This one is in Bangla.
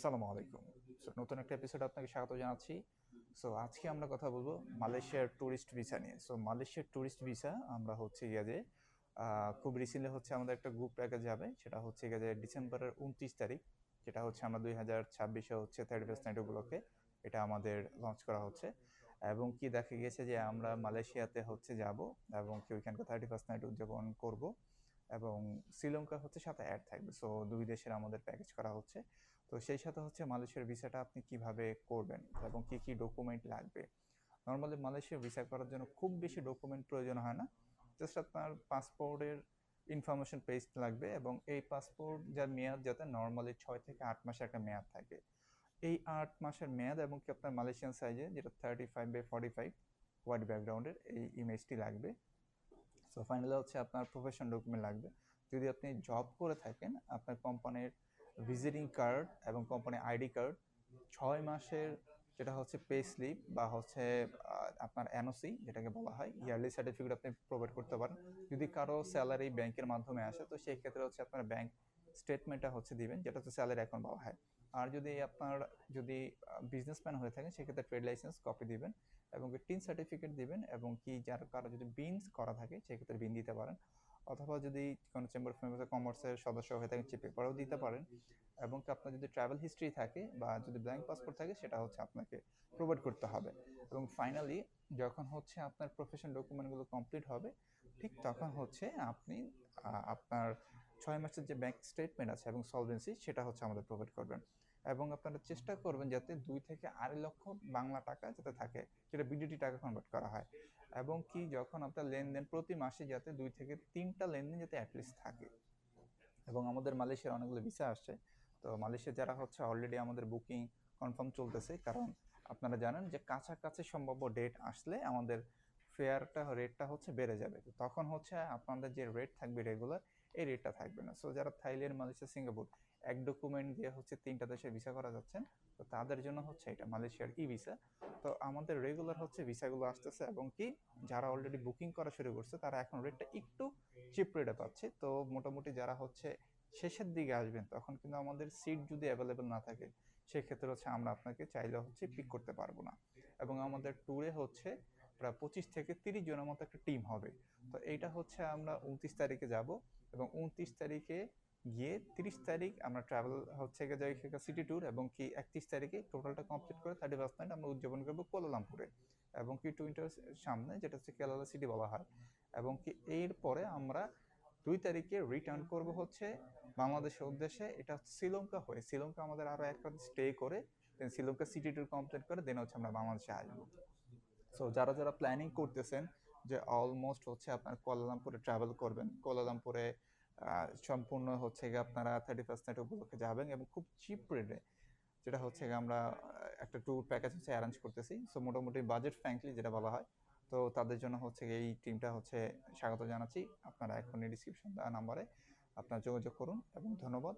আসসালামু আলাইকুম। নতুন একটা এপিসোড আপনাকে স্বাগত জানাচ্ছি। আজকে আমরা কথা বলবো মালয়েশিয়ার ট্যুরিস্ট ভিসা নিয়ে। মালয়েশিয়ার ট্যুরিস্ট ভিসা আমরা হচ্ছে গিয়ে যে খুব রিসেন্টলি হচ্ছে আমাদের একটা গ্রুপ প্যাকেজ যাবে, সেটা হচ্ছে গিয়ে যে ডিসেম্বরের 29 তারিখ, যেটা হচ্ছে আমরা 2026-এ হচ্ছে 31st নাইট উপলক্ষে এটা আমাদের লঞ্চ করা হচ্ছে। এবং কি দেখা গেছে যে আমরা মালয়েশিয়াতে হচ্ছে যাব এবং কি ওইখানকার 31st নাইট উদযাপন করব, এবং শ্রীলঙ্কা হচ্ছে সাথে অ্যাড থাকবে। দুই দেশের আমাদের প্যাকেজ করা হচ্ছে। তো সেই সাথে হচ্ছে মালয়েশিয়ার ভিসাটা আপনি কিভাবে করবেন এবং কি কি ডকুমেন্ট লাগবে। নর্মালি মালয়েশিয়ার ভিসা করার জন্য খুব বেশি ডকুমেন্ট প্রয়োজন হয় না। জাস্ট আপনার পাসপোর্টের ইনফরমেশন পেজ লাগবে, এবং এই পাসপোর্ট যার মেয়াদ যাতে নর্মালি 6 থেকে 8 মাসের একটা মেয়াদ থাকে। এই 8 মাসের মেয়াদ এবং কি আপনার মালয়েশিয়ান সাইজে, যেটা 35x45 হোয়াইট ব্যাকগ্রাউন্ডের, এই ইমেজটি লাগবে। ফাইনালি হচ্ছে আপনার প্রফেশন ডকুমেন্ট লাগবে। যদি আপনি জব করে থাকেন, আপনার কোম্পানির ভিজিটিং কার্ড এবং কোম্পানি আইডি কার্ড, 6 মাসের যেটা হচ্ছে পে স্লিপ বা হচ্ছে আপনার এনওসি যেটাকে বলা হয়, ইয়ারলি সার্টিফিকেট আপনি প্রোভাইড করতে পারেন। যদি কারো স্যালারি ব্যাংকের মাধ্যমে আসে, তো সেই ক্ষেত্রে হচ্ছে আপনার ব্যাংক স্টেটমেন্টটা হচ্ছে দিবেন, যেটা হচ্ছে স্যালারি অ্যাকাউন্ট বলা হয়। আর যদি আপনার যদি বিজনেসম্যান হয়ে থাকেন, সেক্ষেত্রে ট্রেড লাইসেন্স কপি দিবেন এবং টিন সার্টিফিকেট দিবেন, এবং কি যার কারো যদি বিনস করা থাকে সেক্ষেত্রে বিন দিতে পারেন, অথবা যদি কোনো চেম্বার অফ কমার্সের সদস্য হয়ে থাকেন সে পেপারও দিতে পারেন। এবং কি আপনার যদি ট্রাভেল হিস্ট্রি থাকে বা যদি ব্ল্যাঙ্ক পাসপোর্ট থাকে, সেটা হচ্ছে আপনাকে প্রোভাইড করতে হবে। এবং ফাইনালি যখন হচ্ছে আপনার প্রফেশন ডকুমেন্টগুলো কমপ্লিট হবে, ঠিক তখন হচ্ছে আপনি আপনার 6 মাসের যে ব্যাংক স্টেটমেন্ট আছে এবং সলভেন্সি, সেটা হচ্ছে আমাদের প্রোভাইড করবেন। এবং আপনারা চেষ্টা করবেন যাতে 2 থেকে 2.5 লক্ষ বাংলা টাকা যাতে থাকে, সেটা বিডিটি টাকা কনভার্ট করা হয়। এবং কি যখন আপনার লেনদেন প্রতি মাসে যাতে 2 থেকে 3টা লেনদেন যাতে অ্যাটলিস্ট থাকে। এবং আমাদের মালয়েশিয়ার অনেকগুলো ভিসা আসছে। তো মালয়েশিয়া যারা হচ্ছে অলরেডি আমাদের বুকিং কনফার্ম চলতেছে, কারণ আপনারা জানেন যে কাছাকাছি সম্ভাব্য ডেট আসলে আমাদের রেটটা হচ্ছে বেড়ে যাবে। তো তখন হচ্ছে আপনাদের যে রেট থাকবে রেগুলার, এই রেটটা থাকবে না। যারা থাইল্যান্ড, মালয়েশিয়া, সিঙ্গাপুর এক ডকুমেন্ট দিয়ে হচ্ছে 3টা দেশে ভিসা করা যাচ্ছেন, তো তাদের জন্য হচ্ছে এটা মালয়েশিয়ার ই ভিসা। তো আমাদের রেগুলার হচ্ছে ভিসাগুলো আসতেছে, এবং কি যারা অলরেডি বুকিং করা শুরু করছে তারা এখন রেটটা একটু চিপ রেটে পাচ্ছে। তো মোটামুটি যারা হচ্ছে শেষের দিকে আসবেন, তখন কিন্তু আমাদের সিট যদি অ্যাভেলেবেল না থাকে, সেক্ষেত্রে হচ্ছে আমরা আপনাকে চাইলে হচ্ছে পিক করতে পারবো না। এবং আমাদের ট্যুরে হচ্ছে প্রায় 25 থেকে 30 জনের মতো একটা টিম হবে। তো এইটা হচ্ছে আমরা 29 তারিখে যাব, এবং 29 তারিখে গিয়ে 30 তারিখ আমরা ট্রাভেল হচ্ছে গিয়ে যাই সিটি ট্যুর, এবং কি 31 তারিখে টোটালটা কমপ্লিট করে 31st নাইট আমরা উদযাপন করবো কুয়ালালামপুরে, এবং কি টুইন্টার সামনে, যেটা হচ্ছে কেলালা সিটি বলা হয়। এবং কি এরপরে আমরা 2 তারিখে রিটার্ন করব হচ্ছে বাংলাদেশের উদ্দেশ্যে। এটা হচ্ছে শ্রীলঙ্কা হয়ে, শ্রীলঙ্কা আমাদের আরো এক রাত স্টে করে দেন শ্রীলঙ্কা সিটি ট্যুর কমপ্লিট করে দেন হচ্ছে আমরা বাংলাদেশে আসবো। যারা যারা প্ল্যানিং করতেছেন যে অলমোস্ট হচ্ছে আপনার কুয়ালালামপুরে ট্রাভেল করবেন, কুয়ালালামপুরে সম্পূর্ণ হচ্ছে গিয়ে আপনারা 31st নাইট উপলক্ষে যাবেন এবং খুব চিপ রেটে, যেটা হচ্ছে গিয়ে আমরা একটা ট্যুর প্যাকেজ হচ্ছে অ্যারেঞ্জ করতেছি। মোটামুটি বাজেট ফ্র্যাঙ্কলি যেটা বলা হয়, তো তাদের জন্য হচ্ছে এই টিমটা হচ্ছে স্বাগত জানাচ্ছি। আপনারা এখনই ডিসক্রিপশন দেওয়া নাম্বারে আপনারা যোগাযোগ করুন, এবং ধন্যবাদ।